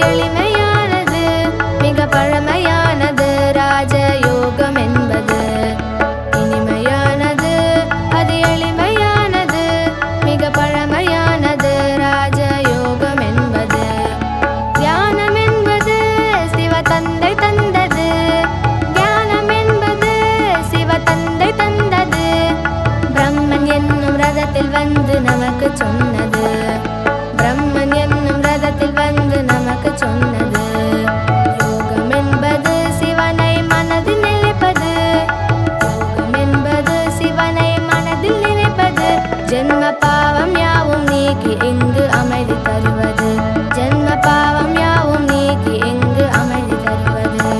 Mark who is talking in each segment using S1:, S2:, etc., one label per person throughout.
S1: எளிமையானது மிக பழமையானது ராஜயோகம் என்பது. இனிமையானது அது எளிமையானது மிக பழமையானது ராஜயோகம் என்பது. தியானம் என்பது சிவ தந்தை தந்தது. தியானம் என்பது சிவ தந்தை தந்தது. பிரம்மன் என்னும் ரதத்தில் வந்து நமக்கு சொன்னது. பிரம்மன் என்னும் ரதத்தில் வந்து நமக்கு சொன்னது. யோகம் என்பது சிவனை மனதில் நினைப்பது. யோகம் என்பது சிவனை மனதில் நினைப்பது. ஜென்ம பாவம் யாவும் நீக்கி இங்கு அமைதி தருவது. ஜென்ம பாவம் யாவும் நீக்கி இங்கு அமைதி தருவது.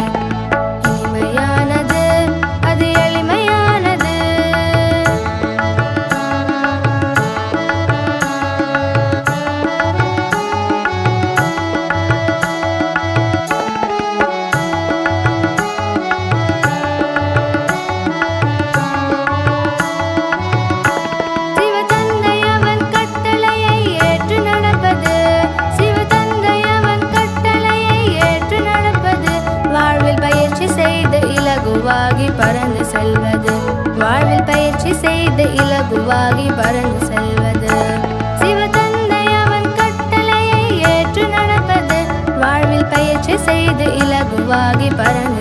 S1: இனிமையானது அது எளிமையானது. சிவதந்தை அவன் கட்டளையை ஏற்று நடப்பது. சிவதந்தை அவன் கட்டளையை ஏற்று நடப்பது. வாழ்வில் பயிற்சி செய்து இலகுவாகி பறந்து செல்வது. வாழ்வில் பயிற்சி செய்து இலகுவாகி பறந்து செல்வது. சிவதந்தை அவன் கட்டளையை ஏற்று நடப்பது. வாழ்வில் பயிற்சி செய்து இலகுவாகி பறந்து